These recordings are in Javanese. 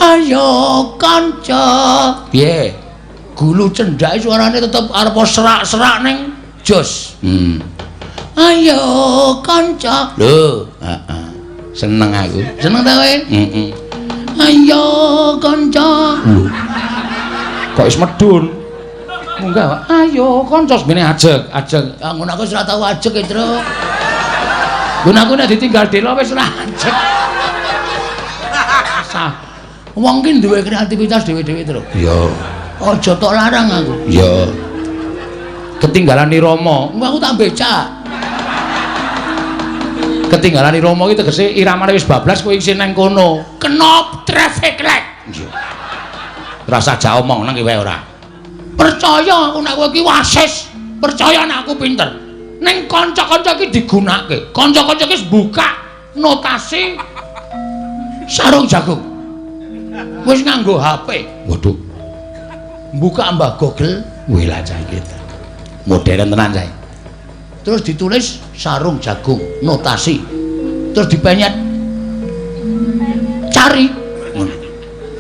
Ayo kanca. Piye? Gulu cendhake suarane tetep arep serak-serak ning jos. Ayo kanca. Lho, heeh. Seneng aku. Seneng ta kowe? Heeh. Ayo kanca. Kok wis medun. Munggah, ayo kanca semene ajeg. Ngono aku wis ora tau ajeg, Tru. Lha aku nek ditinggal dela wis ora ajeg. Wong ki duwe kreativitas dhewe-dhewe, Tru. Iya. Aja tok larang aku. Iya. Ketinggalan Rama, aku tak becak. Ketinggalan Rama ki tegese iramane wis bablas kowe isih nang kono. Kenop traffic light. Iya. Rasa jak omong nang ki wae ora. Percaya aku nek kowe ki wasis. Percaya nek aku pinter. Ning kanca-kanca ki digunakake. Kanca-kanca ki buka notasi sarung jagung. Wis nganggo HP. Waduh. Buka Mbah Google, wih lah cah kita. Modern tenan cah. Terus ditulis sarung jagung, notasi. Terus dipenyet. Cari.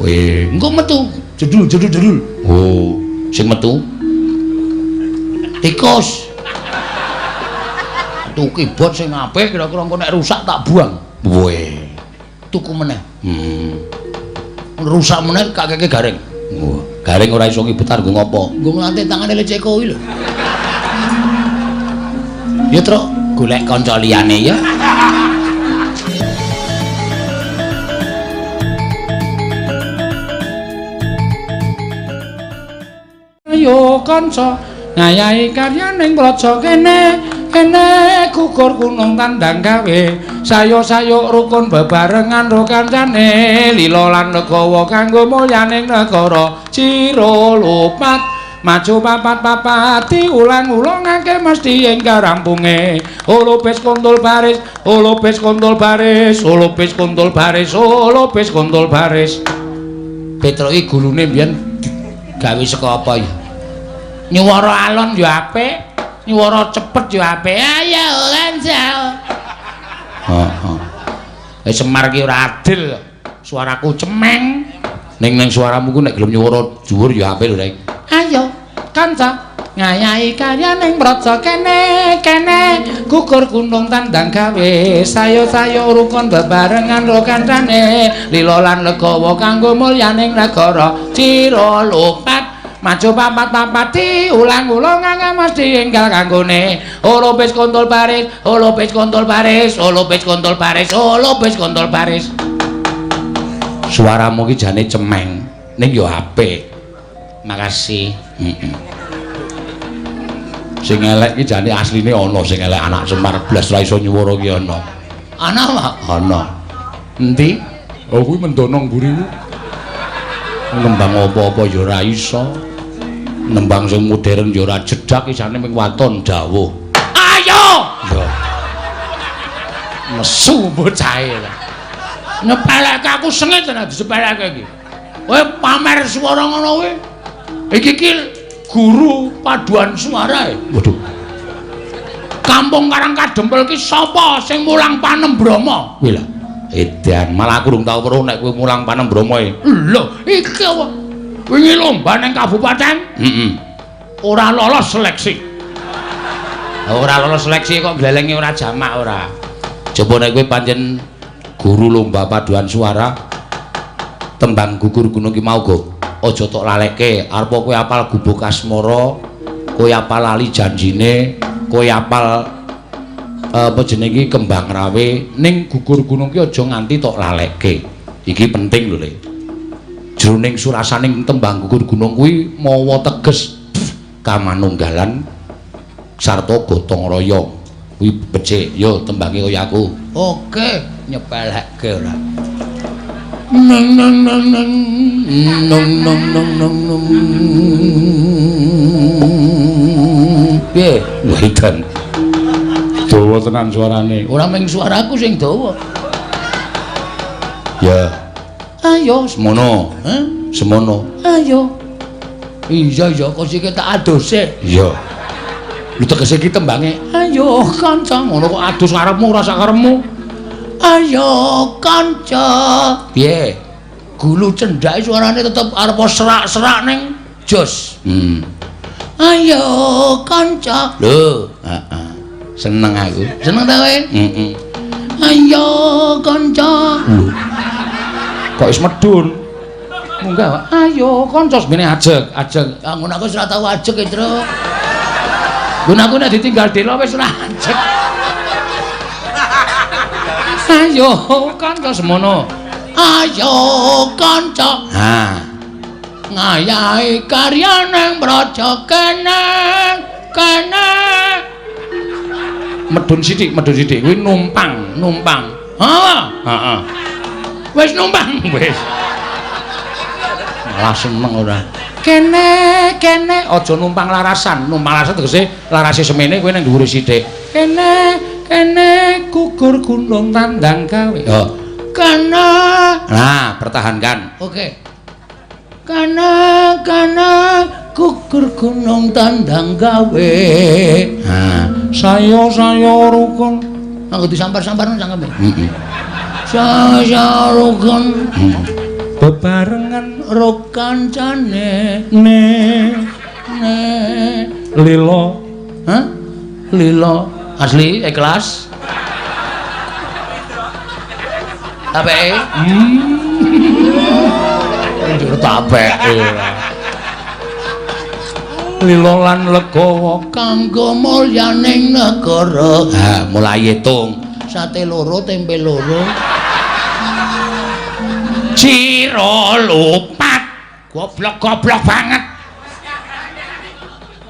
Wih, engko metu jedul. Oh, sing metu. Tikus. Tuku keyboard sing apik kira-kira engko nek rusak tak buang. Wih. Tuku meneh. Rusak meneh kakeke garing. Wah, garing ora iso ngibutar nggo ngopo? Nggo nglantik tangane lecek kowe lho. Ya, Tru, golek kanca liyane ya. Ayo kanca, ngayahi karyaning praja kene gugur gunung tandang gawe sayo-sayo rukun bebarengan ro kancane lila lan legawa kanggo mulyaning negara cira lupat maju papat-papati ulang-ulangake mesti ing karampunge olopes kontul baris Petro iki gulune mbiyen gawe saka apa ya nyuwara alon ya apik nyuwara cepet ya apik ayo kanca. Heeh. Semar ki ora adil. Suaraku cemeng. Ning suaramu ku nek gelem nyuwara dhuwur ya apik lho, Rek. Ayo kanca ngayahi karyaning praja kene gugur gunung tandang gawe sayo-sayo rukun bebarengan ro kancane lila lan legawa kanggo mulyaning negara cira lupat maju papat-papati ulang-ulang mesti enggal kanggone olopes kontol baris suaramu ki jane cemeng ning yo apik makasih. Sing elek ki jane asline ana sing elek anak Semar blas ra iso nyuwara ki ana endi oh kuwi mendono mburimu nembang apa-apa ya ora iso nembang sing modern ya ora jedak isane ming waton dawuh ayo ya mesu bocahe nyepeleke aku sengit tenan disepeleke iki kowe pamer swara ngono kuwi iki ki guru paduan suara waduh kampung Karang Kadempel ki sapa sing mulang Panembrama kuwi lho edan malah aku durung tau weruh nek kowe mulang Panembrama lho iki apa wingi lomba ning kabupaten ora lolos seleksi kok glelengi ora jamak ora coba nek kowe pancen guru lomba paduan suara tembang gugur gunung ki mau go aja tok laleke arepa kowe apal gubuk asmara kowe apal lali janjine kowe apal apa jenenge kembang rawe ning gugur gunung ki aja nganti tok laleke iki penting lho Le jroning surasaning tembang gugur gunung kuwi mawa teges kamanunggalan sarta gotong royong kuwi becik yo tembange kaya aku oke nyepelekke ora nang piye waidan dawa tenan suarane ora mung suaraku sing dawa ya ayo semono semono ayo iya kok sik tak adose iya lu tegese iki tembange ayo kanca ngono kok adus karepmu ora sak karepmu ayo kanca piye gulu cendhake suarane tetep arep serak-serak ning jos. Ayo kanca. Lho, heeh. Seneng aku. Seneng ta kowe? Heeh. Ayo kanca. Kok wis medun. Munggah, ayo kanca semene ajeg. Ngono aku wis ora tau ajeg, Tru. Mun aku nek ditinggal dela wis ora ajeg. Ayo kanca semono. Ayo kanca. Ha. Ngayahi karya nang praja kene. Medun sithik kuwi numpang. Heeh. Wis numpang wis. Malah seneng ora. Kene aja numpang larasan. Numpang larasan tegese larase semene kowe nang dhuwure sithik. Kene gugur gunung tandang gawe. Oh. Kene. Nah, pertahankan. Oke. Kene gugur gunung tandang gawe. Nah, saya rukun. Anggo disampar-sampar nang cangkeme. Heeh. Saya rukun. Bebarengan ro kancane lilo. Hah? Lilo asli ikhlas. Apike? Njur tapeke. Lilo lan legawa kanggo mulyaning negara. Ha, mulai hitung. Sate loro, tempe loro. Ciro lupat. Goblok banget.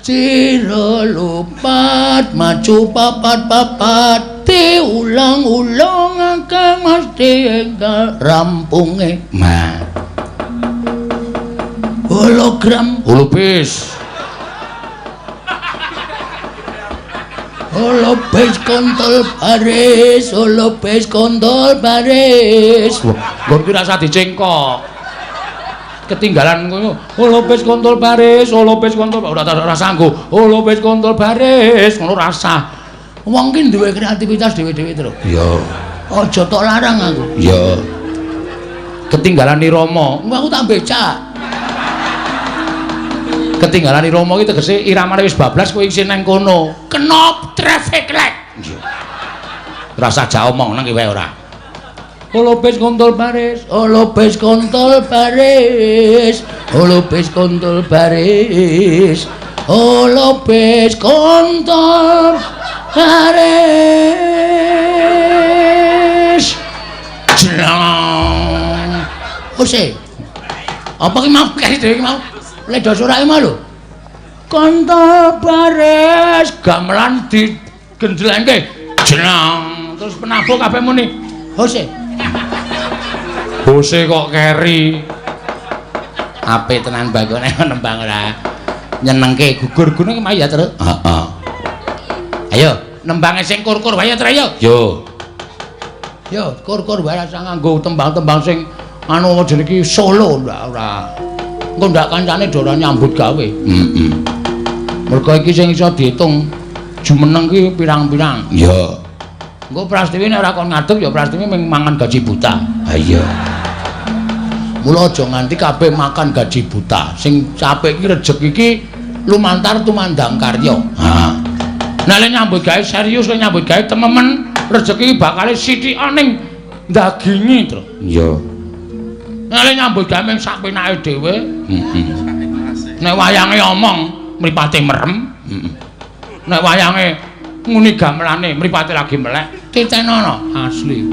Ciro lupat maju papat diulang-ulang akan mesti enggal rampunge. Nah. Hologram holopis. Holopis kontol baris. Nggon ki rasa dicengkok. Ketinggalan ngono. Holopis kontol baris, ora sanggo. Holopis kontol baris, ngono rasa. Wong ki duwe kreativitas dhewe-dhewe terus. Iya. Aja tok larang aku. Iya. Ketinggalan ni Rama. Aku tak becak. Ketinggalan Rama iki tegese iramane wis bablas kowe isih nang kono. Kenop traffic light. Rasa jak omong nang ki wae ora. Holopis kontol baris. Jlang. Ose. Apa ki mau kaya dhewe ki mau? Ledo surake mau lho. Kontol baris gamelan digendhelengke. Jlang. Terus penabuh kabeh muni. Ose. Bose kok keri. Apik tenan bagone nembang ora. Nyenengke gugur gunung ki ya terus. Heeh. Ayo, nembange sing kur-kur wae terus ayo. Yo, kur-kur wae rasa nganggo tembang-tembang sing anu jeneng iki solo ora. Engko ndak kancane dora nyambut gawe. Heeh. Mergo iki sing iso diitung jumeneng ki pirang-pirang. Iya. Engko Prastiwi nek ora kon ngadeg ya Prastiwi mung mangan gaji buta. Ha iya. Mula aja nganti kabeh makan gaji buta. Sing capek iki rejeki iki lumantar tumandang karya. Ha. Nek nyambut gawe serius kok nyambut gawe tememen rejeki bakal sithikaning dagingi to. Iya. Nek nyambut gawe mung sak penake dhewe. Heeh. Nek wayange omong mripate merem. Heeh. Nek wayange nguni gamelane mripate lagi melek titenono asli.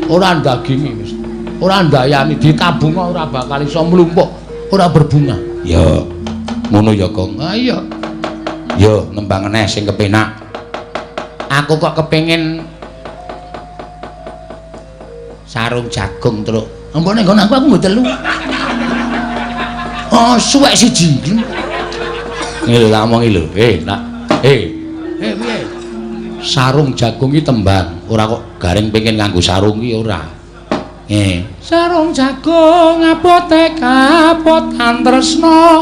Ora dagingi wis. Ora ndayani ditabung ora bakal iso mlumpuk, ora berbunga. Ya. Ngono ya, Gong. Ha iya. Yo nembang neh sing kepenak. Aku kok kepengin sarung jagung truk. Ampune nggon aku mbok telu. Oh, suwek siji. Ngene lho tak omongi lho. Nak. Piye? Sarung jagung iki tembang, ora kok garing pengen nganggo sarung iki ora. Sarung jagung apote kapot antresna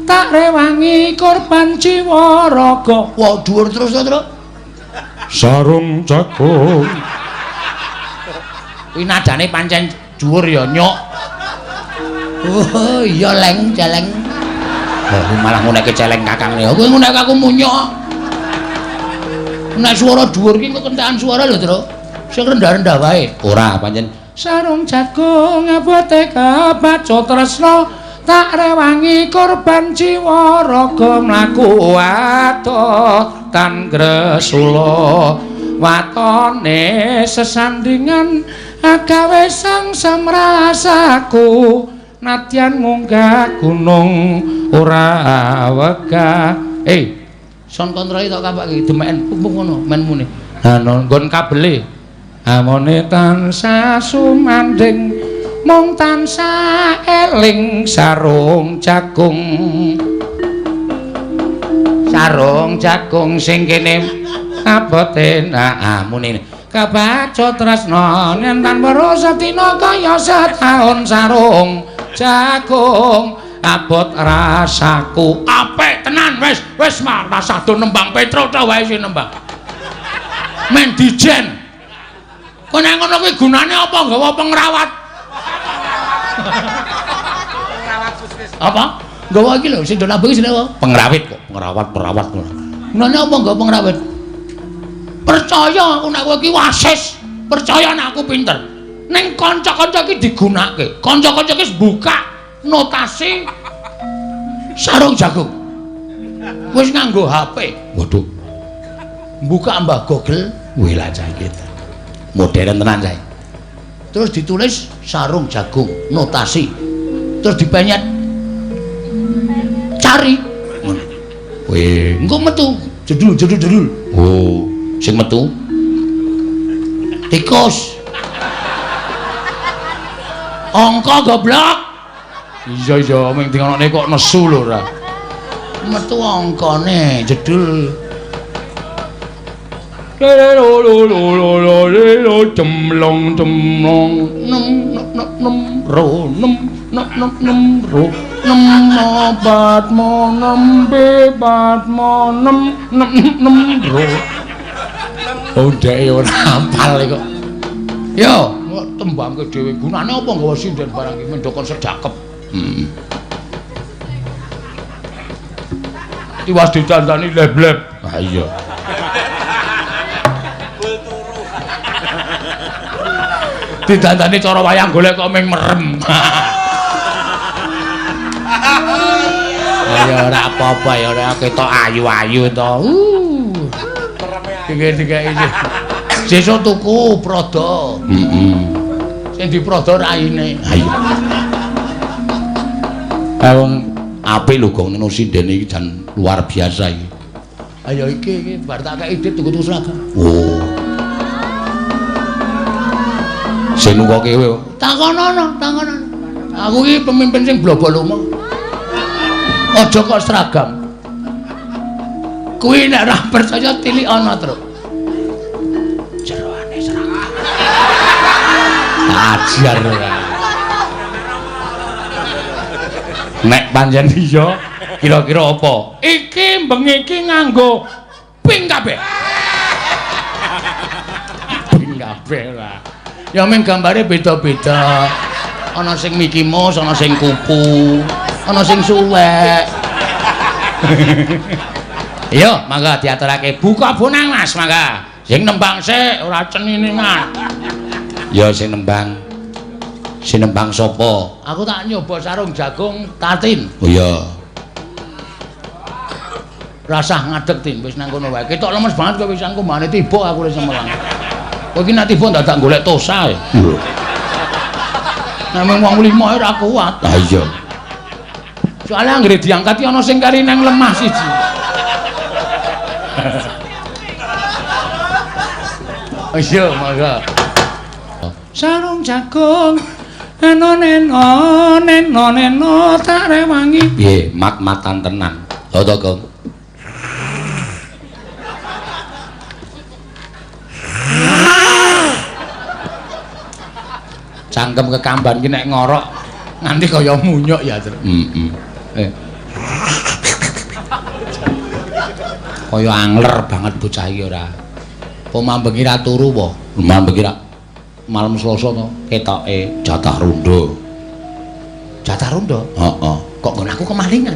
tak rewangi korban jiwa raga. Wah, dhuwur terus to, Truk. Sarung jagung. Kuwi nadane pancen dhuwur ya, Nyok. Oh iya leng celeng. Oh malah nguneke celeng kakangne. Kowe ngunek aku munyok. Nek swara dhuwur ki kok kentekan swara lho, Tru. Sing rendah-rendah wae. Ora pancen sarung jagung abote kebaca tresna tak rewangi korban jiwa raga mlaku atuh tan gresula watone sesandingan agawe sang samrasaku nadyan munggah gunung ora wegah son kontrol tok kapake demeken pupuk ngono men mune ha nggon kabele amone tansah sumanding mung tansah eling sarung jagung sing kene abote mune kebaca tresna yen tanpa satina kaya setaun sarung jagung abot rasaku apik tenan wis rasa do nembang Petro ta wae sing nembang men dijen kok nek ngono kuwi gunane apa nggawa pengrawat apa nggawa iki lho sing do nambang sing apa pengrawit kok perawat gunane apa nggawa pengrawit percaya aku nek kowe iki wasis percaya nek aku pinter ning kanca-kanca iki digunakake kanca-kanca iki buka notasi sarung jagung wis nganggo HP waduh buka mbah Google wih lah cah gitu modern tenan cah terus ditulis sarung jagung notasi terus dipenyet cari wih engko metu jedul oh sing metu tikus angka goblok iya ming dingonone kok nesu lho ora metu angkane jedul cemlong nem ro obat mo bebat mo nem ro oh dek ora hafal kok yo tembangke dhewe gunane apa nggawa sinden barang iki mendokon sedakep tiwas didandani lebleb ha iya didandani cara wayang golek kok ming merem ya ora apa-apa ya ora ketok ayu-ayu to tiga ini sesuk tuku prada sing diprada raine ayo wong apik lho gong nang sinden iki jan luar biasa iki ayo iki bar tak kei dit tuku seragam oh sing nunggoke kowe takonono aku iki pemimpin sing blobol-lomo aja kok seragam kuwi nek ora percaya tilik ana terus jeroane seragam ajar ora nek pancen iya kira-kira apa iki bengi iki nganggo pink kabeh ora ya mung gambare beda-beda ana sing Mickey Mouse ana sing kupu ana sing suwek iya mangga diaturake buka bonang Mas mangga sing nembang sik ora ceniningan ya sing nembang sapa aku tak nyoba sarung jagung tatin oh iya rasah ngadeg tin wis nang kono wae ketok lemes banget kowe wis angko mane tiba aku wis semelang kowe iki nek tiba dadak golek tosa nek wong lima ora kuat ha iya soalnya anggere diangkat ana sing kari nang lemah siji iya mangga sarung jagung neno tak rewangi piye mat-matan tenan lho to Gong cangkem kekamban ki nek ngorok nganti kaya munyuk ya kaya angler banget bocah iki ora apa mambengi ra turu apa mambengi ra malam Selasa to ketoke jatah rondo Jatah rondo. Heeh. Kok nggon aku kemalingan.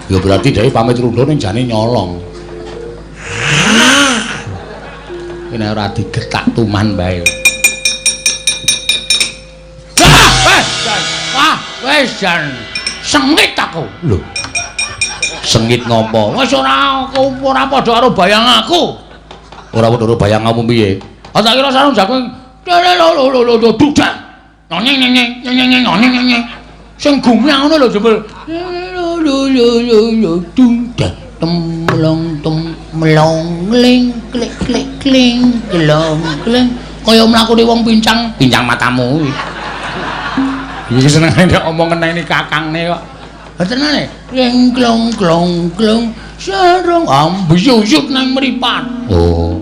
Ya berarti dhewe pamit rondo ning jane nyolong. Ini ora digetak tuman bae. Wah, wis jan sengit aku. Lho. Sengit ngopo? Wis ora padha karo bayang aku. Ora padha karo bayangmu piye? Ah tak kira sarung jago lho dudak. Nyeng. Sing gumyang ngono lho jebul. Lho dudak. Temlong melong kling klik klik kling gelong kling kaya mlakune wong pincang matamu iki senengane nek omong ngene kakangne kok tenane kling klong klong klong sarung ambiyuyut nang mripat oh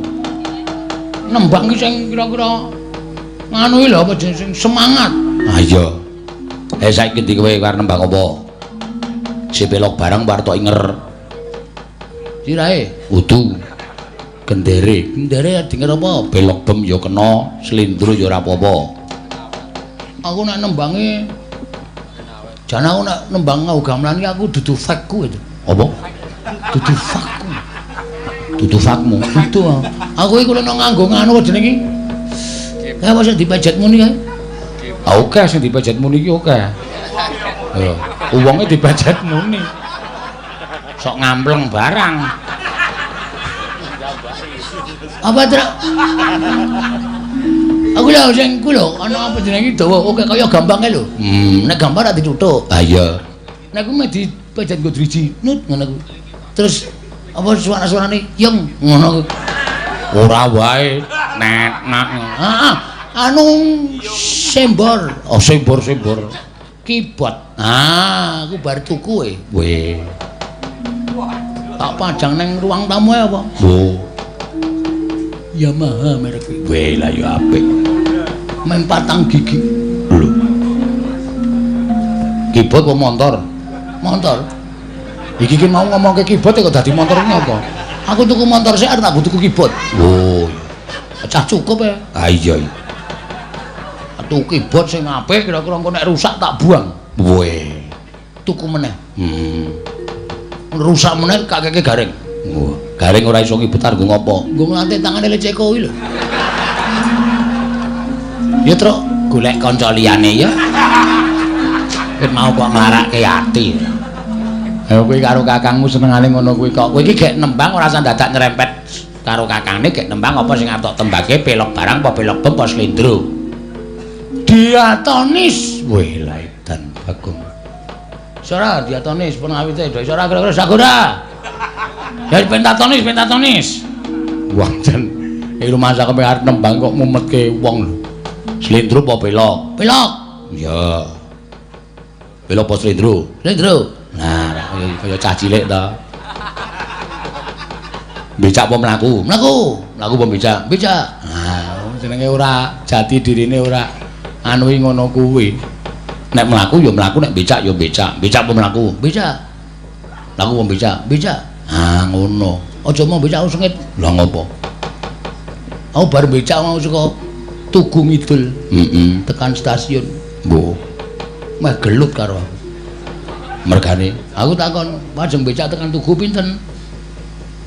nembang ki sing kira-kira nganu iki lho apa sing semangat ah iya saiki ndi kowe arep nembang apa si pelok barang warta inger sirahe udu gendere dinger apa belok bem ya kena slindro ya ora apa-apa aku nek nembange jan aku nek nembang gamelan iki aku dudu fakku itu apa dudu fakmu itu aku iki kula nganggo nganu jenenge iki apa sing dipejet muni kae oke sing dipejet muni iki oke ya uwonge dipejet muni sok ngampleng barang apa truk aku lho sing ku lho ana apa jenenge dawa oke kaya gampange lho nek gambar ora dicuthuk ha iya nek ku mek dipejet nggo driji nut ngono ku terus apa suara-suarane yung ngono ora wae net nak anu sembor sembor keyboard aku bar tuku weh tak pajang neng ruang tamu apa? Oh. Yamaha merek iki. Weh lah ya apik. Meng 4 gigi. Lho. Keyboard apa motor? Motor. Iki ki mau ngomongke keyboard kok dadi motor ngopo? Aku tuku motor sik arep tak tuku keyboard. Oh. Cah cukup ya. Ah iya. Tuku keyboard sing apik kira-kira engko nek rusak tak buang. Weh. Tuku meneh. Rusak meneh kakeke garing. Wah, garing ora iso ngibutar nggo ngopo? Nggo nglantik tangane lecek kowe lho. Ya truk golek kanca liyane ya. Ket mau kok nglarake ati. Ha kowe karo kakangmu senengane ngono kuwi kok. Kowe iki gek nembang ora usah dadak nyerempet karo kakangne gek nembang apa sing atok tembake pelok barang apa pelok bem apa slendro. Diatonis. Weh, la edan Bagong. Sora diatonis pun awite do sora kira-kira sagora. Ya pentatonis. Wong jan iki rumah sak arep nembang kok mumetke wong lho. Slendro apa pelok? Pelok. Iya. Pelok apa slendro? Slendro. Nah, kaya cah cilik to. Becak apa mlaku? Mlaku apa becak? Becak. Nah, jenenge ora jati dirine ora anuhi ngono kuwi. Nek mlaku ya mlaku, nek becak ya becak. Becak apa mlaku? Becak. Mlaku apa becak? Becak. Ah ngono. Aja mau becak sengit. Lah ngopo? Aku bar becak mau saka Tugu Ngidul. Tekan stasiun. Mbok. Meh gelut karo aku. Mergane aku takon, "Pajeng becak tekan Tugu pinten?"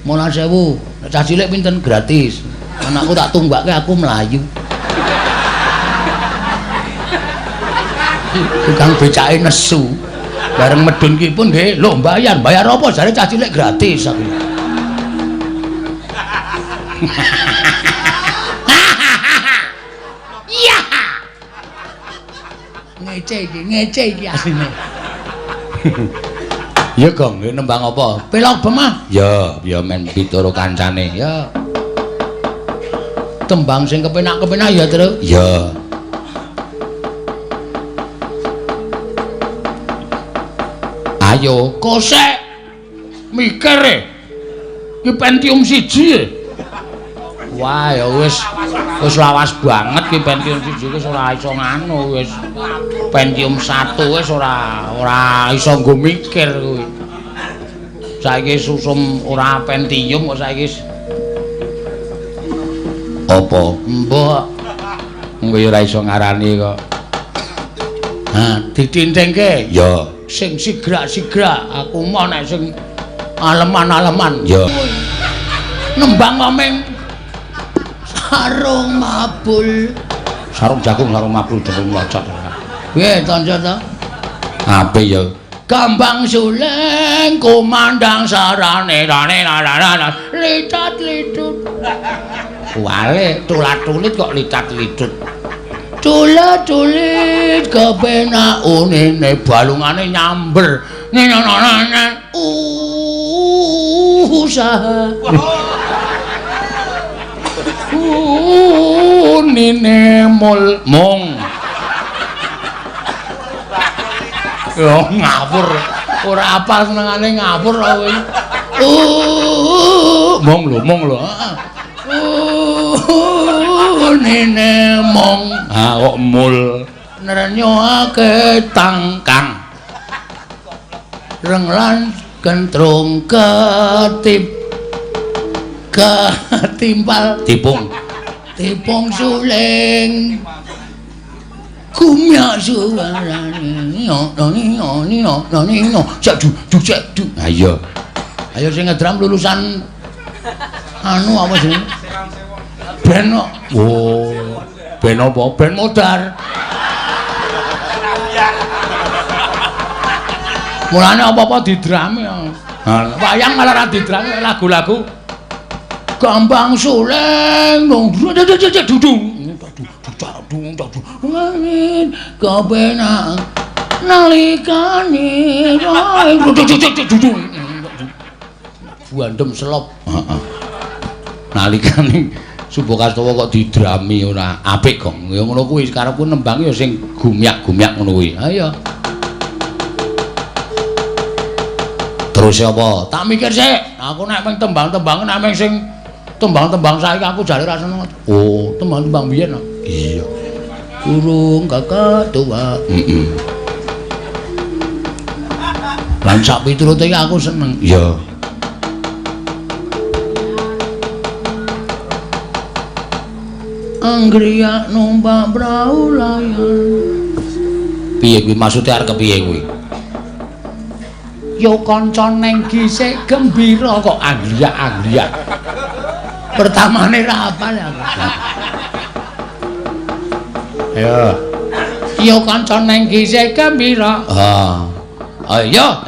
15.000. Nek cah cilik pinten? Gratis. Anakku tak tunggakke aku mlayu. Tukang becake nesu. Bareng medun ki pun nggih, lho bayar apa? Jare cah cilik gratis aku. Iya. Ngece iki asline. Ya Gong, nembang apa? Pelok bemah. Ya men pitoro kancane. Ya. Tembang sing kepenak-kepenak ya, Tru. Ya. Ayo, kosek. Mikir iki Pentium 1 Wah, ya wis lawas banget ki Pentium 1 wis ora iso nganu wis. Pentium 1 wis ora iso nggo mikir kuwi. Saiki susum ora Pentium kok saiki apa? Mbok. Engko ya ora iso ngarani kok. Ha, ditintingke. Ya. Sing sigrak-sigrak, aku mau nek sing aleman-aleman. Ya. Nembang komeng sarung mabul. Sarung jagung, sarung mabul, sarung locot. Piye kanca ta? Ape ya? Kambang suleng kumandang sarane licat-litut. Wale tulat-tulit kok licat-litut. Tulat-tulit kepenak unine balungane nyamber. Nenonane usaha. Unine mung. Yo ngawur. Ora apal senengane ngawur kowe. Mung lho. Nene mong kok mul nrenyoake tangkang renglan kentrung ketimpal tipung suling kumyak suarane noni sak du ayo sing ngedram lulusan anu apa jenenge ben oh ben apa ben modar mulane apa-apa didrami wayang malah ra didrami lagu-lagu Kambang suleng dudung kepenak nalikane dudung buandem selop nalikane Subokastawa kok didrami ora apik kok. Ya ngono kuwi karepku nembang ya sing gumyak-gumyak ngono kuwi. Ayo. Terus apa? Tak mikir sik. Aku nek meng tembang-tembangan nek meng sing tembang-tembang saiki aku jare ra seneng. Oh, tembang-tembang biyen. Iya. Urung kakak tua. Lan sak piturute iki aku seneng. Iya. Anggriya numpak prau layar. Piye kuwi maksude arep kepiye kuwi? Yo kanca neng gisik gembira kok anggriya. Pertamane ra hafal aku. Ayo. Yo kanca neng gisik gembira. Ayo.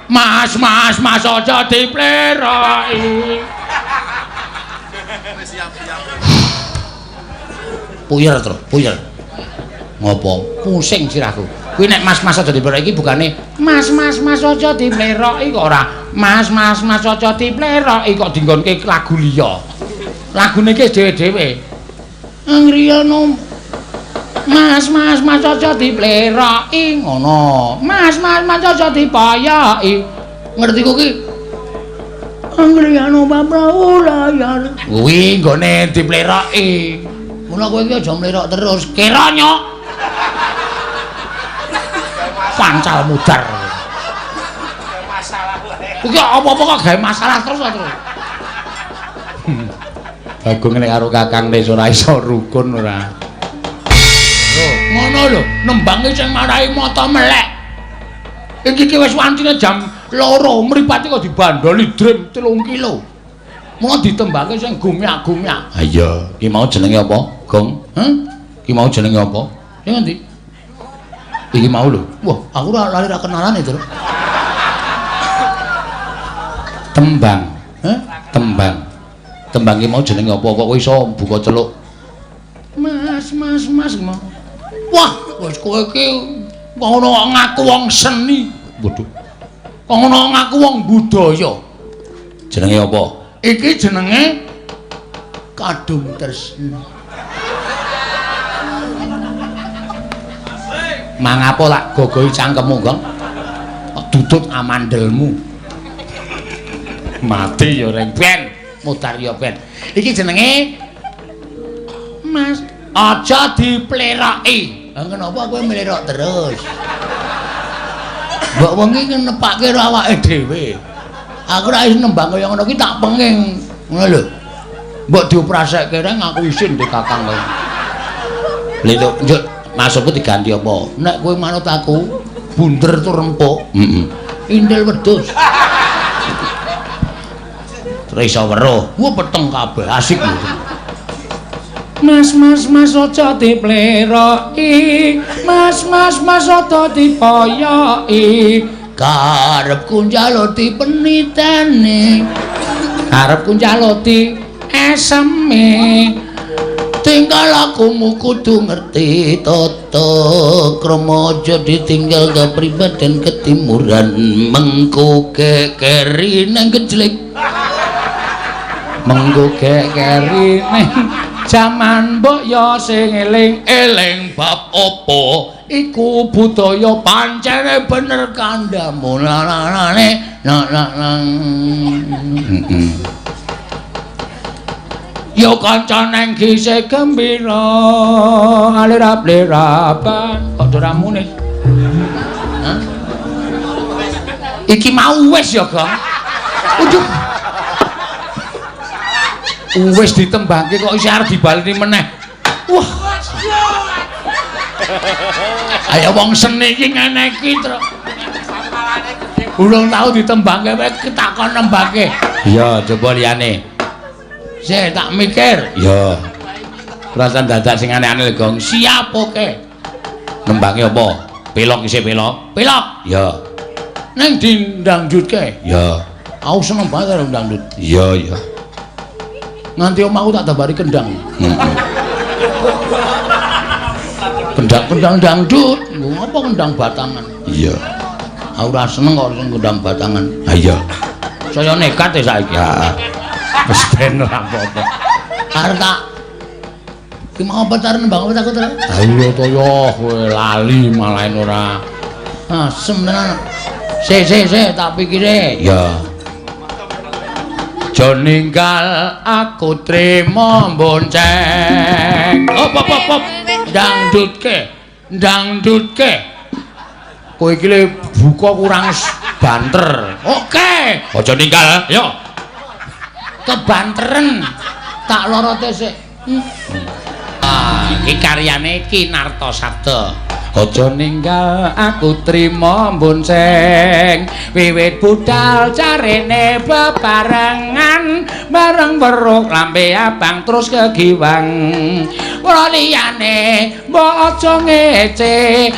Mas aja dipleroki. Puyer terus, puyer. Ngopo? Pusing sirahku. Kuwi nek mas-mas aja dipleroki iki bukane mas aja dipleroki kok ora. Mas aja dipleroki kok dinggonke lagu liya. Lagune iki dhewe-dhewe. Angriyana Mas aja dipleroki ngono. Mas aja dipayoki. Ngerti kok iki? Angriyana babrau layar. Kuwi nggone dipleroki. Mula kowe iki aja mlerok terus, kira nyok. Pancal mudar. Iki apa-apa kok gawe masalah terus. Bagong nek karo Kakang Nes ora iso rukun ora. Lho, ngono lho, nembange sing marahi mata melek. Iki wis wancine jam 2, mripate kok dibandoli drim 3 kilo. Mau ditembake sing gumyak-gumyak. Ha iya, iki mau jenenge apa, Gong? Iki mau jenenge apa? Sing ngendi? Iki mau lho. Wah, aku ora lali ra kenalane, Tru. Tembang. Tembang iki mau jenenge apa? Kok iso buka celuk? Mas mau. Wah, wis kowe iki ngono ngaku wong seni. Waduh. Ngono ngaku wong budaya. Jenenge apa? Iki jenenge Kadung Tresna. Mangapa lak gogoi cangkemmu, Gong? Kok dudut amandelmu. Mati ya reng ben, mudar ya ben. Iki jenenge Mas aja dipleroki. Lah kenapa kowe mlerok terus? Mbok wengi nepake karo awake dhewe. Aku ra iso nembang kaya ngono ki tak penging. Ngono lho. Mbok dioprasekke reng aku isin di Kakang kowe. Lho, njut Maksudku diganti apa? Nek kowe manut aku, bunder tur empuk. Indel wedhus. Terus iso weruh. Wah peteng kabeh, asik lho. Mas aja dipleroki. Mas aja dipoyoki. Karepku njaluti penitene. Karepku njaluti eseme. Tinggal akumu kudu ngerti tata krama aja ditinggal kepribaden ketimuran mengko kekeri nang gejlek mengko kekeri ning jaman mbok ya sing eling bab apa iku budaya pancene bener kandhamu lanane yo kanca nang gise gembira alirap-lirapan kok doramune iki mau wis ya Gong uduh wis ditembangke kok isih arep dibaleni meneh wah ayo wong seni iki ngene iki tru urung tau ditembangke wis ketakon nembangke iya coba liyane Sik tak mikir. Ya. Perasaan dadak sing aneh-aneh Gong. Siap oke. Nembange apa? Pelok isih pelok. Pelok. Ya. Neng dindangdutke. Ya. Aku seneng banget karo dangdut. Iya, iya. Nganti omahku tak tambari kendang. Kendang dangdut. Ngapa kendang batangan? Iya. Aku ora seneng kok sing kendang batangan. Ha iya. Saya nekat ya saiki. Ya. Wis ben ora apa-apa. Arep tak ki mau pacar nembang apa takut ora? Ayo to yo kowe lali malah ora. Asem tenan. Sik tak pikire. Ya. Jo ninggal aku trimo bonceng. Op. Dangdutke. Kowe iki le buka kurang banter. Oke. Aja ninggal, yo. Kebanteren tak lorote sik. Iki karyane Kinarto Sabda. Aja ninggal aku trimo bonceng wiwit budal carene bebarengan bareng weruh lambe abang terus kegiwang ora liyane mbok aja ngece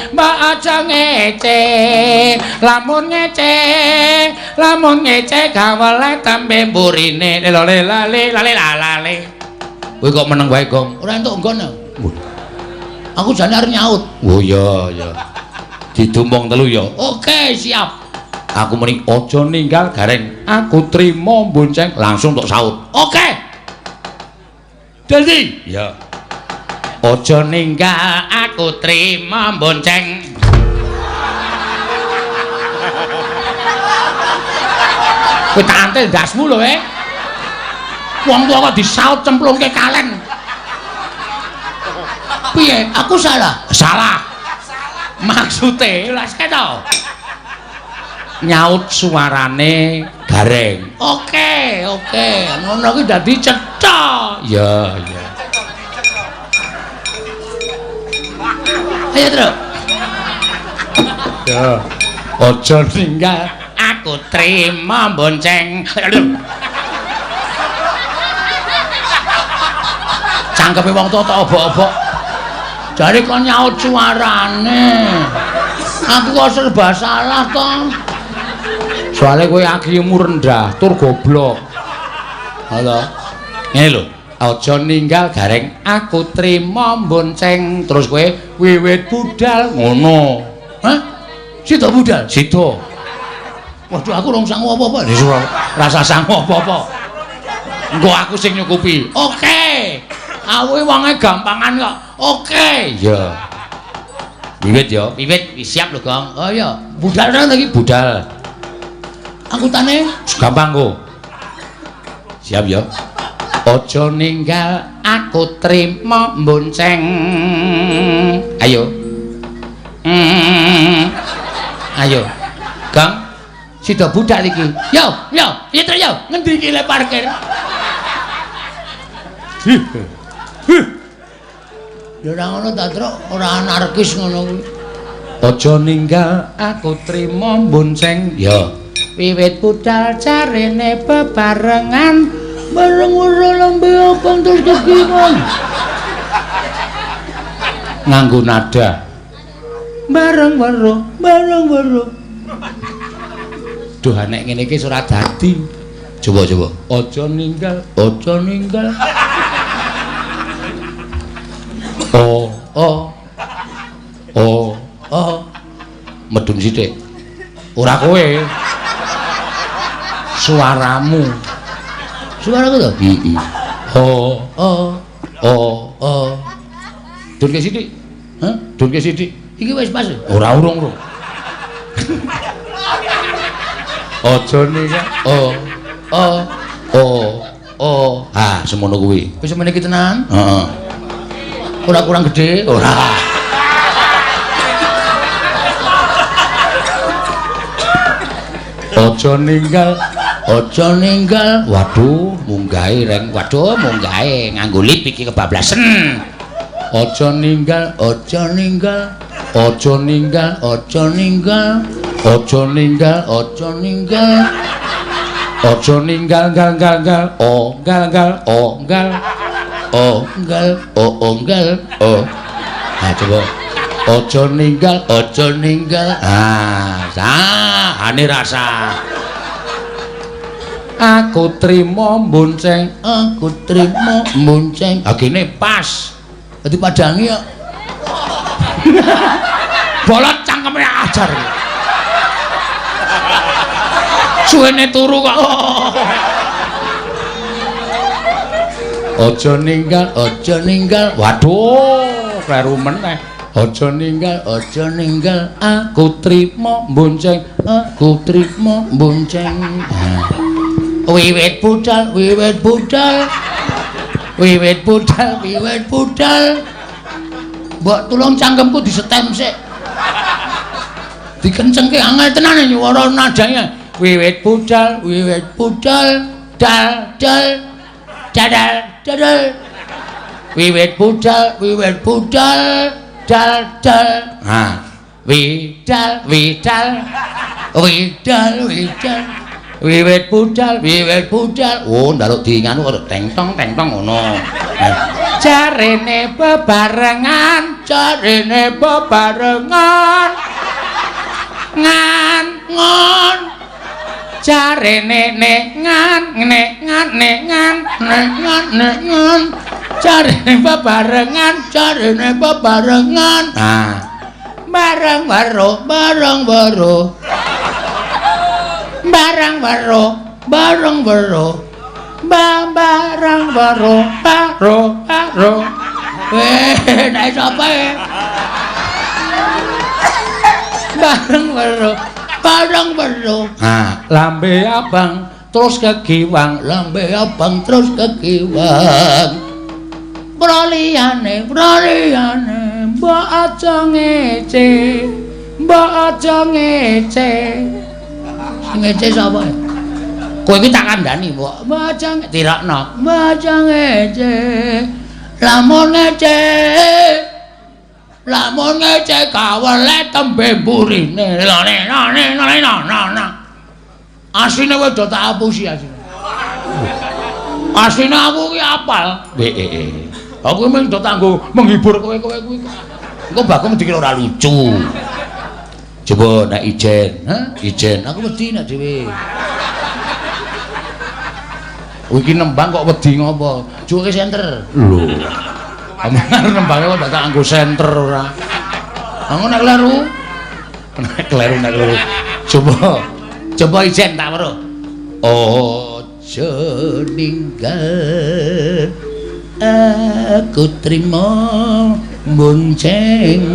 lamun ngece gawele tembe mburine lale kowe kok meneng wae Gong ora entuk nggon aku jane arep nyaut. Oh iya. Didumbung telu ya. Oke, siap. Aku muni aja ninggal gareng. Aku trimo bonceng langsung tok saut. Oke. Dadi? Ya. Aja ninggal aku trimo bonceng. Kowe tak antel ndasmu lho, Wong tuwa kok disaut cemplungke kalen. Piye? Aku salah. Salah. Maksude lha keto. Nyaut suarane gareng. Oke. Ngono kuwi dadi cetha. Ya. Ayo, Truk. Ya. Aja ninggal aku trimo bonceng. Cangkepe wong tuwa tok obok-obok. Jare kok nyaut suarane. Aku kok serba salah to. Soale kowe akimu rendah, tur goblok. Halo. Ngene lho, aja ninggal gareng aku trimo bonceng. Terus kowe wiwit budal ngono. Hah? Sida budal? Sida. Waduh aku rong sangu apa-apa. Rasa sangu apa-apa. Engko aku sing nyukupi. Oke. Aku wonge gampangan kok. Oke. Ya. Wiwit ya. Wiwit siap lho, Gong. Oh iya. Budal nang iki budal. Angkutane gampang kok. Siap ya. Aja ninggal aku trimo bonceng. Ayo. Ayo. Gong. Sida budal iki. Yo. Piye yo? Ngendi iki le parkir? Ya ora ngono ta, Truk, ora anarkis ngono kuwi. Aja ninggal aku trima bonceng. Ya. Wiwit budal carene bebarengan bareng weruh lambe abang terus kegiwang. Nganggo nada. Bareng weruh. Duh nek ngene iki ora dadi. Coba. Aja ninggal. Medun sithik. Ora kowe. Suaramu. Suaraku to? Heeh. Dun ke sithik. Hah? Dun ke sithik. Iki wis pas. Ora urung. Aja ninggal. Ah, semono kuwi. Wis semene iki tenan? Heeh. Ora kurang gede? Ora. Aja ninggal. Waduh, munggahe reng. Waduh, munggahe nganggo lip iki kebablasen. Aja ninggal. Nah, coba. Aja ninggal. Ane rasa. Aku trimo bonceng. Agene pas. Dadi padangi kok. Bolot cangkeme ajar. Suwene turu kok. Aja ninggal. Waduh, kleru meneh. Aja ninggal. Aku trimo bonceng. Wiwit budal. Mbok tulung cangkemku disetem sik. Dikencengke angel tenan nyuwara nadane. Wiwit budal. Dal. Wiwit budal. Dal. Nah, widal. Wiwit budal. Oh, njaluk diinganu karo teng-tong ngono. Jarene bebarengan. Ngon. Jarene ngan. Jarene bebarengan. Ah. Bareng weruh. Nek sapa e? Bareng weruh. Ah, lambe abang terus kegiwang. Praliyane mbok aja ngece. Ngece sapa? Kowe iki tak kandhani, Mbok. Mbok Tirakno. ngece. Lamun ngece kaweleh tembe burine. Asline wis do tak apusi asline. Asline aku ki apal. Aku mung do tanggo menghibur kowe kuwi. Engko bakung dikira ora lucu. Coba nek ijen, ijen. Aku wedi nek dhewe. Iki nembang kok wedi ngopo? Juke senter. Lho. Amarep nembange kok tak nganggo senter ora. Aku nek kleru. Nek kleru. Coba ijen tak weruh. Aja ninggal aku trimo bonceng.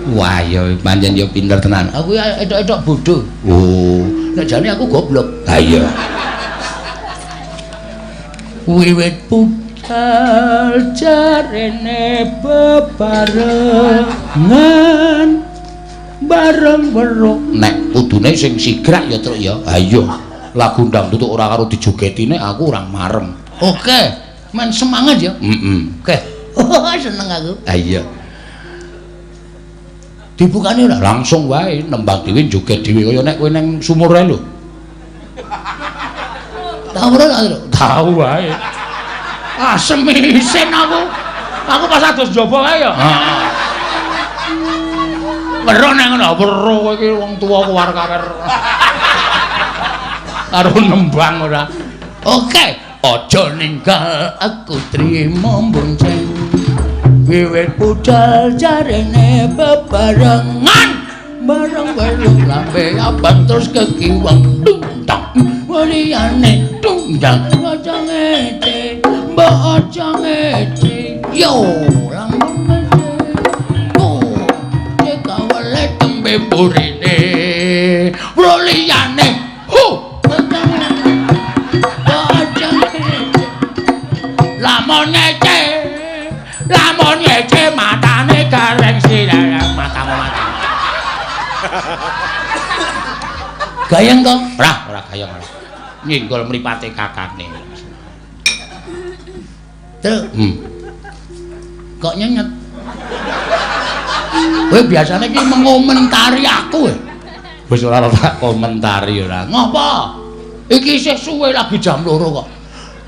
Wah, ya pancen ya pinter tenan. Aku edok-edok bodoh. Oh, nek jane aku goblok. Ha iya. Wiwit budal jarene bebarengan bareng weruh. Nek kudune sing sigrak ya truk ya. Ha iya. Lagu dangdut ora karo dijogeti nek aku ora marem. Oke, men semangat ya. Heeh. Oke, Oh, seneng aku. Ah iya. Dibukane ora? Langsung wae nembang dhewe joget dhewe kaya nek kowe nang sumur ae lho. Tahu ora lho? Tahu wae. Ah semisen aku. Aku pas adus njaba kae ya. Heeh. Weruh nang ngono, weruh kowe iki wong tuwa kuwar-kawer. Karo nembang ora. Oke, aja ninggal aku trimo bonceng. Wiwit budal jarene bebarengan. Bareng-bareng lambe abang terus kekiwang tungtang. Waliyane tungtang aja ngece, mbok aja ngece. Yo, lamun ngece. Oh, dikawale tembe burine. Waliyane lamun ngece matane gareng silang matamu. Gayeng kok? Ora gayeng. Nyenggol mripate kakane. Terus kok nyenyet? Kowe biasane iki mengomentari aku. Wis ora tak komentari ora. Ngopo? Iki isih suwe lagi jam 2 kok.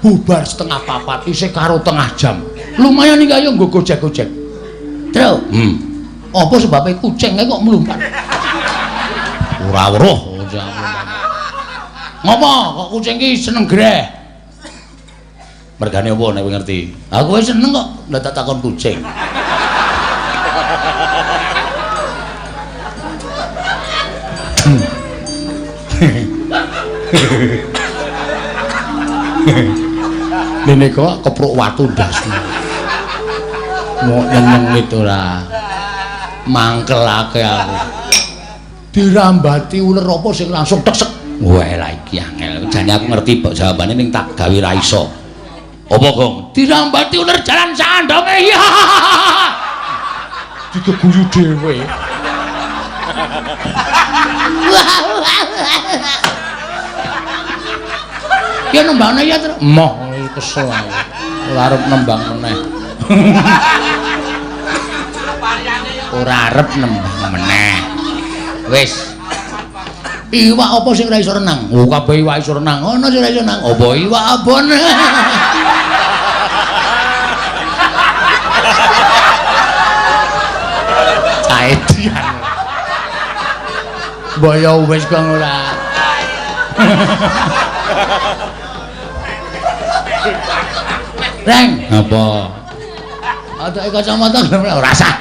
Bubar setengah 4 isih karo tengah jam. Lumayan iki ayo nggo gojek-gojek. Terus? Apa sebabnya kucing kok mlumpat? Ora weruh. Ngopo kok kucing iki seneng greh? Mergane apa nek kowe ngerti? Aku wis seneng kok ndak tak takon kucing. Dene kok kepruk watu ndasmu. Mau nyeneng itu ora. Mangkelake aku. Dirambati uler apa sing langsung teksek. Wah lah iki angel. Jane aku ngerti kok jawabane ning tak gawe ra iso. Apa, Gong? Dirambati uler jalan sandonge. Ya. Digeguyu dhewe. Ya nembangne ya terus. Moh kesel aku. Ora arep nembang meneh. Ora arep nembang meneh. Wis. Iwak apa sing ora iso renang? Oh, kabeh iwak iso renang. Ono sing ora iso renang. Apa iwak abon? Caedian. Boyo wis kok ora. Reng, Apa? ada kacamata ora sah.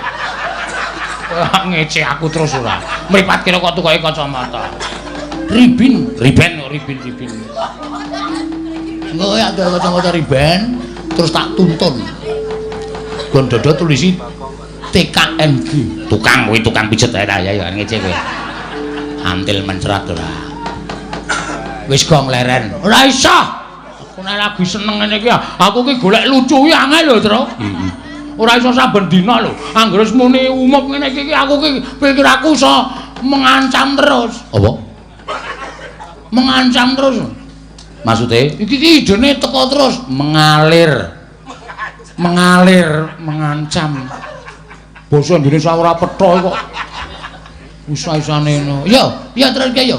Ngece aku terus ora. Mripat kira kok tukoke kacamata. Riben. Ribin. Engko ya ada kacamata riben terus tak tuntun. Gon dodo tulisi TKNG. Tukang kuwi tukang pijet ae ya ngece kowe. Antil mencrat ora. Wis gong leren. Ora iso. Aku nek lagi seneng ngene iki aku ki golek lucu ki angel lho, Tru. Heeh. Ora iso saben dina lho. Anggere muni umum ngene iki aku ki pikir aku iso mengancam terus. Apa? Mengancam terus. Maksude? Iki ki idene teko terus Mengalir, mengancam. Basa Indonesia ora petho kok. Usah-usane ngono. Yo, ya terus ke yo.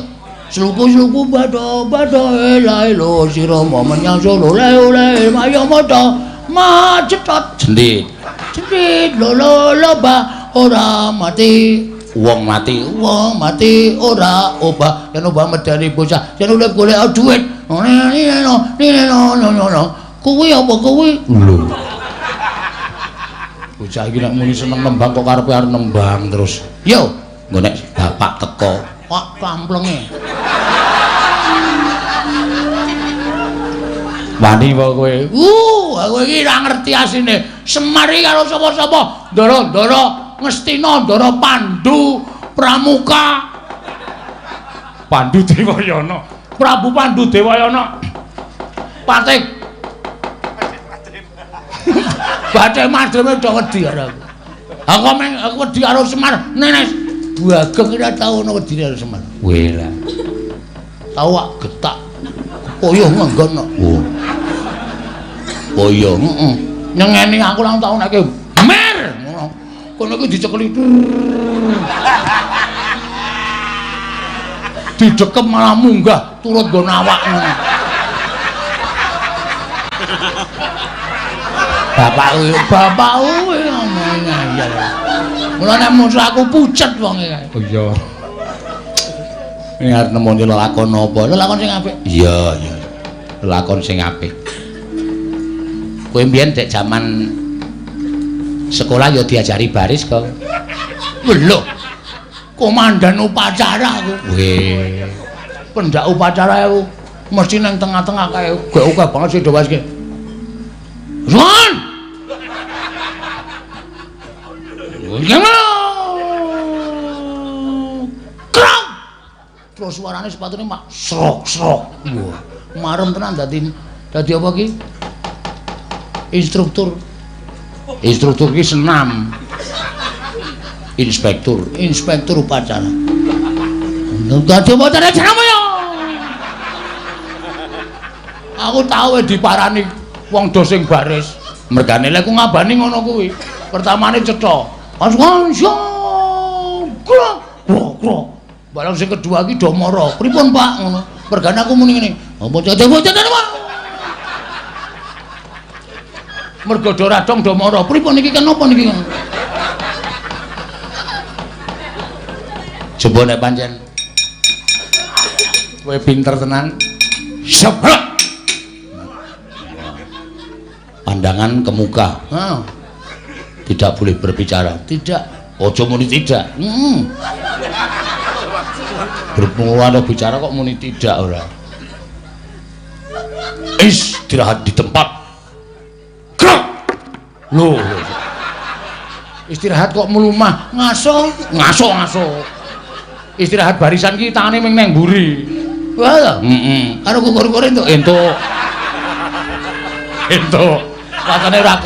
Sluku-sluku bado-bado elo sira menyang Solo le mayo moto macetot Jendit. cendit lolo loba ora mati. Wong mati ora obah yen obah medani bocah yen urip golek dhuwit. No. Kuwi apa kuwi? Lho. Bocah iki nek muni seneng nembang kok karepe arep nembang terus. Yo, Nggo nek bapak teko, kok kamplenge. wani apa kowe? Aku iki ora ngerti asine. Semar iki karo sapa-sapa? Ndara Ngastina, Ndara Pandu, Pramuka. Pandu Dewayana. Prabu Pandu Dewayana. Patih. Bathik madreme do wedi karo aku. Aku wedi karo Semar. Nenes. Bagong ora tau ono wedine karo Semar. Wela. Tau wak getak. Koyo ngenggon kok. Oh. Koyo, heeh. Nyengeni aku lang tau nek mer ngono. Kono iki dicekeli. Didekem malah munggah turut nggon awak ngono. Bapakku ngomong ngayal. Mulane musuh aku pucet wong iki. Oh iya. Ini arep nemoni lelakon apa? Lelakon sing apik. Iya, iya. Lelakon sing apik. Kowe mbiyen dek jaman sekolah ya diajari baris kok. Lho. Komandan upacara aku. Weh. Pendak upacara aku mesti nang tengah-tengah kae. Gak oke banget sih dewas iki. Ruan. Gimana? Krong. Terus suarane sepatune mak srok-srok. Wah, marem tenan dadi apa ki? Instruktur ki senam. Inspektur upacara. Dadi upacara senam ya. Aku tau diparani wong do sing baris. Mergane lek ku ngabani ngono kuwi. Pertamane cetha. Aswansyong. Krok. Barang sing kedua iki do mara. Pripun Pak ngono. Mergane aku muni ngene. Apa bocah-bocah Pak? Mergo do radong do mara. Pripun iki kenapa niki? Coba nek pancen kowe pinter tenan. Seblak. Pandangan ke muka. Tidak boleh berbicara. Tidak. Ojo muni tidak. Berpengaruh bicara kok muni tidak ora. Istirahat di tempat. Gerak. Loh. Istirahat kok melumah. Ngaso. Istirahat barisan ki tangane ming nang mburi. Wah. Karo kukur-kukur entuk. Rasane ora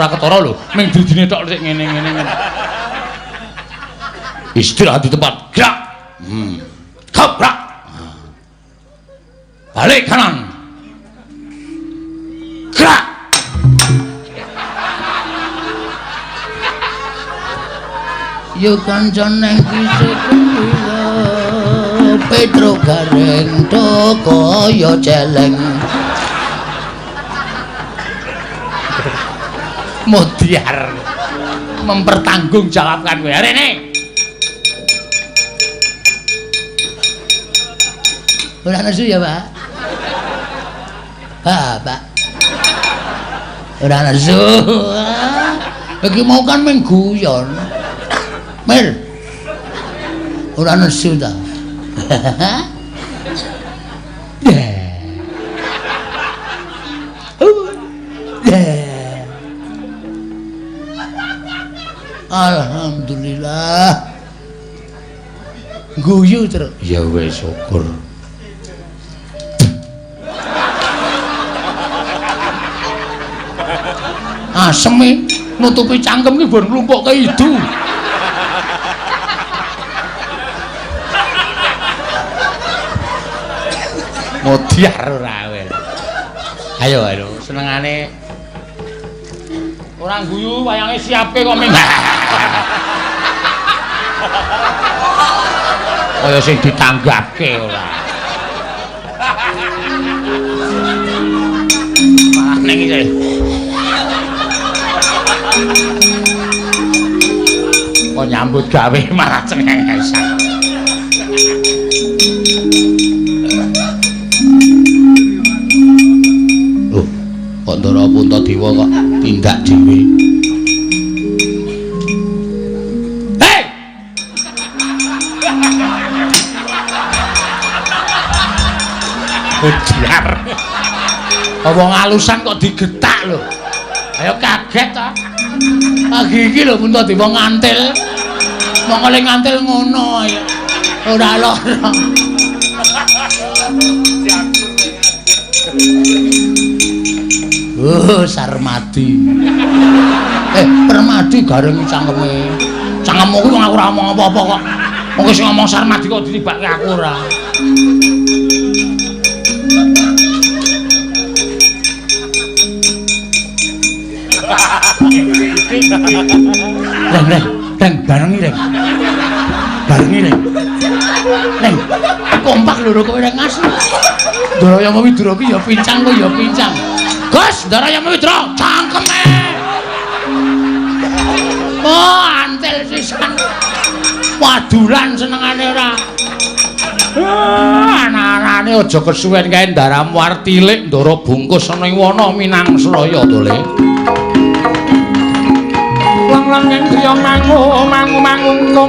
ketara lho. Ming didine tok sik ngene. Istirahat di tempat. Gerak. Gerak. Balik kanan. Gerak. Yo kancan nang kisik Petro gareng toko yo celeng. Modiar mempertanggungjawabkan kowe. Rene. Ora nesu ya, Pak? Pak. Ora nesu. Iki mau kan ming guyon. Mer. Ora nesu ta. Alhamdulillah. Guyu terus. Ya wis syukur. Aseme nutupi cangkem ki bar nglumpuk ke idu. Modiar ora weh. Ayo senengane orang guyu wayange siape kok ming. Kaya sing ditanggapke ora. Malah ning iki. Kok nyambut gawe malah cengengesan. Loh, kok Ndara Puntadewa kok tindak dhewe. Biar wong alusan kok digetak lho. Ayo kaget ta. Pagi iki lho Puntadewa ngantil. Mongko le ngantil ngono ya. Ora lara. Sarmadi. Permadi gareng cangkeme. Cangkemmu kuwi aku ora ngomong apa-apa kok. Wong sing ngomong Sarmadi kok ditibake aku ora. Reng, barengi, Reng. Barengi, Reng. Reng, kompak lho kowe Reng asli. Ndarayama Widra ki ya pincang kok ya pincang. Gus, Ndarayama Widra, cangkeme. Oh, antel sisan. Wadulan senengane ora. Anak-anake aja kesuwen kae ndaramu artilik ndara bungkus ana ing wana Minangsraya to Le. Lang-lang ing griya mangu-mangu